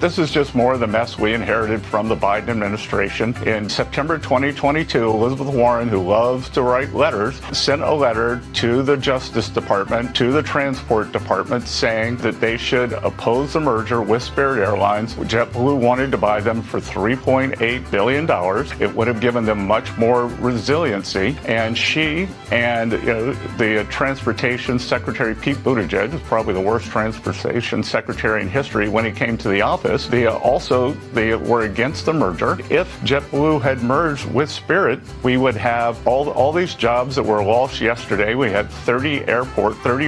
This is just more of the mess we inherited from the Biden administration. In September 2022, Elizabeth Warren, who loves to write letters, sent a letter to the Justice Department, to the Transport Department, saying that they should oppose the merger with Spirit Airlines. JetBlue wanted to buy them for $3.8 billion. It would have given them much more resiliency. And she and the Transportation Secretary Pete Buttigieg, who's probably the worst transportation secretary in history when he came to the office, they were against the merger. If JetBlue had merged with Spirit, we would have all these jobs that were lost yesterday. We had 30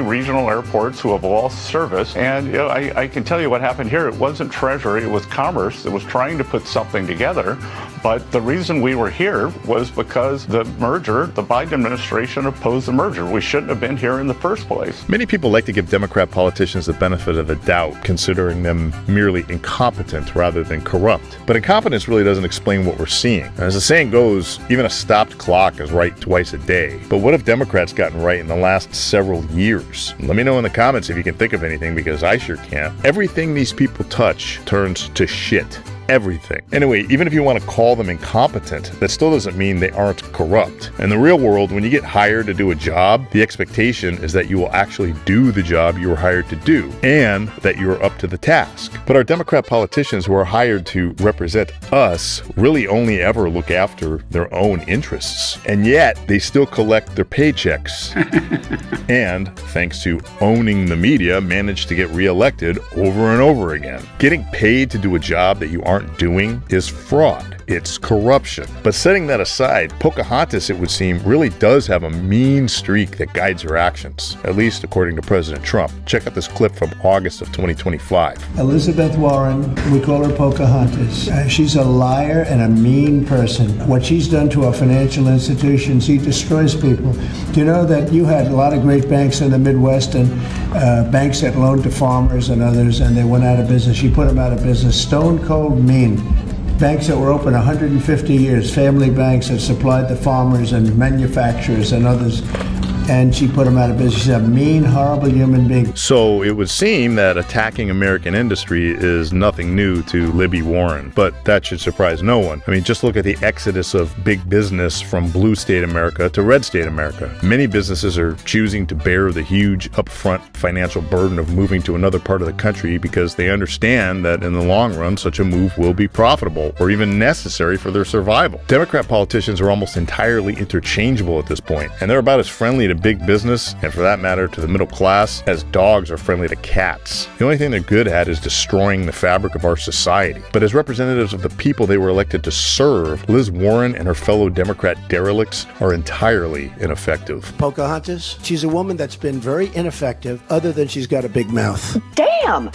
regional airports who have lost service. And I can tell you what happened here. It wasn't Treasury, it was Commerce that was trying to put something together. But the reason we were here was because the Biden administration opposed the merger. We shouldn't have been here in the first place. Many people like to give Democrat politicians the benefit of the doubt, considering them merely incompetent rather than corrupt. But incompetence really doesn't explain what we're seeing. As the saying goes, even a stopped clock is right twice a day. But what have Democrats gotten right in the last several years? Let me know in the comments if you can think of anything, because I sure can't. Everything these people touch turns to shit. Everything. Anyway, even if you want to call them incompetent, that still doesn't mean they aren't corrupt. In the real world, when you get hired to do a job, the expectation is that you will actually do the job you were hired to do, and that you are up to the task. But our Democrat politicians who are hired to represent us really only ever look after their own interests. And yet, they still collect their paychecks. And, thanks to owning the media, manage to get reelected over and over again. Getting paid to do a job that you aren't doing is fraud. It's corruption. But setting that aside, Pocahontas, it would seem, really does have a mean streak that guides her actions, at least according to President Trump. Check out this clip from August of 2025. Elizabeth Warren, we call her Pocahontas. She's a liar and a mean person. What she's done to our financial institutions, she destroys people. Do you know that you had a lot of great banks in the Midwest and banks that loaned to farmers and others, and they went out of business? She put them out of business. Stone cold mean. Banks that were open 150 years, family banks that supplied the farmers and manufacturers and others, and she put them out of business. She's a mean, horrible human being. So it would seem that attacking American industry is nothing new to Libby Warren, but that should surprise no one. I mean, just look at the exodus of big business from blue state America to red state America. Many businesses are choosing to bear the huge upfront financial burden of moving to another part of the country because they understand that in the long run, such a move will be profitable or even necessary for their survival. Democrat politicians are almost entirely interchangeable at this point, and they're about as friendly to big business, and for that matter to the middle class, as dogs are friendly to cats. The only thing they're good at is destroying the fabric of our society. But as representatives of the people they were elected to serve, Liz Warren and her fellow Democrat derelicts are entirely ineffective. Pocahontas, she's a woman that's been very ineffective, other than she's got a big mouth. Damn!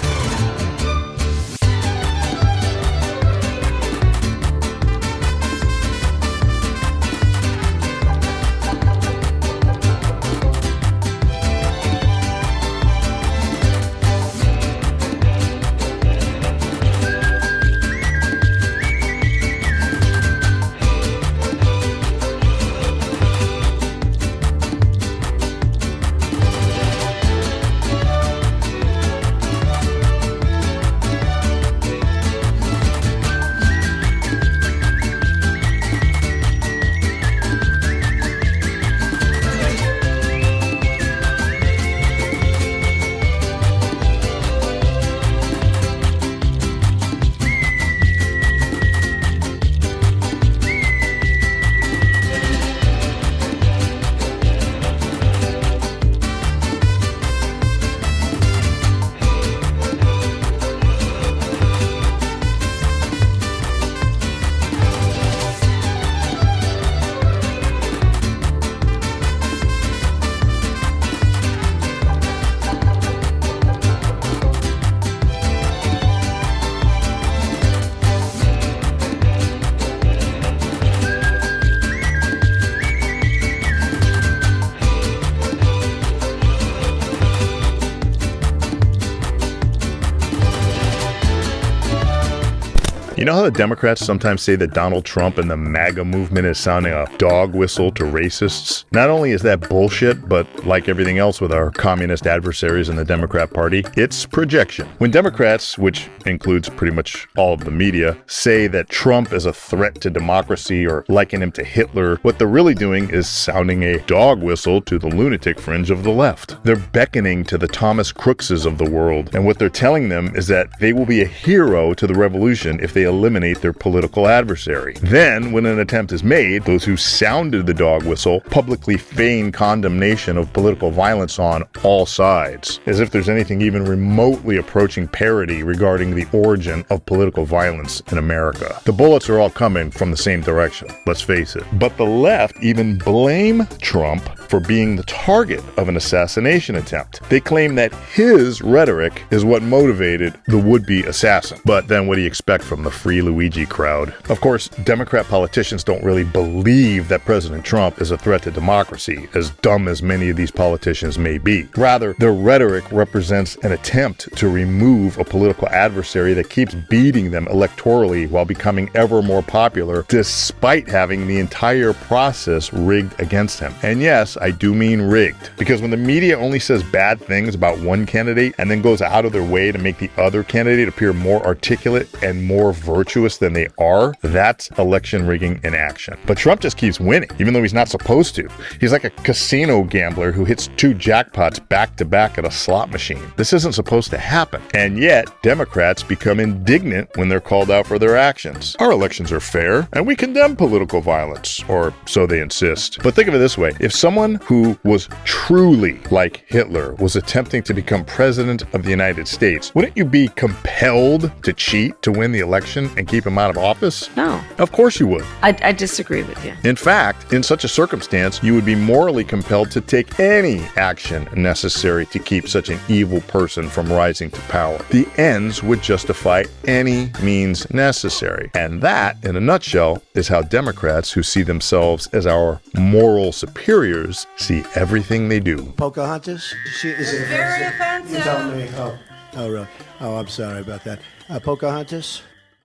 You know how the Democrats sometimes say that Donald Trump and the MAGA movement is sounding a dog whistle to racists? Not only is that bullshit, but like everything else with our communist adversaries in the Democrat Party, it's projection. When Democrats, which includes pretty much all of the media, say that Trump is a threat to democracy or liken him to Hitler, what they're really doing is sounding a dog whistle to the lunatic fringe of the left. They're beckoning to the Thomas Crookses of the world, and what they're telling them is that they will be a hero to the revolution if they eliminate their political adversary. Then, when an attempt is made, those who sounded the dog whistle publicly feign condemnation of political violence on all sides, as if there's anything even remotely approaching parity regarding the origin of political violence in America. The bullets are all coming from the same direction, let's face it. But the left even blame Trump for being the target of an assassination attempt. They claim that his rhetoric is what motivated the would-be assassin. But then what do you expect from the Free Luigi crowd? Of course, Democrat politicians don't really believe that President Trump is a threat to democracy, as dumb as many of these politicians may be. Rather, their rhetoric represents an attempt to remove a political adversary that keeps beating them electorally while becoming ever more popular, despite having the entire process rigged against him. And yes, I do mean rigged, because when the media only says bad things about one candidate and then goes out of their way to make the other candidate appear more articulate and more virtuous than they are, that's election rigging in action. But Trump just keeps winning, even though he's not supposed to. He's like a casino gambler who hits 2 jackpots back to back at a slot machine. This isn't supposed to happen. And yet, Democrats become indignant when they're called out for their actions. Our elections are fair, and we condemn political violence, or so they insist. But think of it this way. If someone who was truly like Hitler was attempting to become president of the United States, wouldn't you be compelled to cheat to win the election and keep him out of office? No. Of course you would. I disagree with you. In fact, in such a circumstance, you would be morally compelled to take any action necessary to keep such an evil person from rising to power. The ends would justify any means necessary. And that, in a nutshell, is how Democrats who see themselves as our moral superiors see everything they do. Pocahontas? Is it Very offensive. You tell me. Oh, really? Oh, I'm sorry about that. Pocahontas?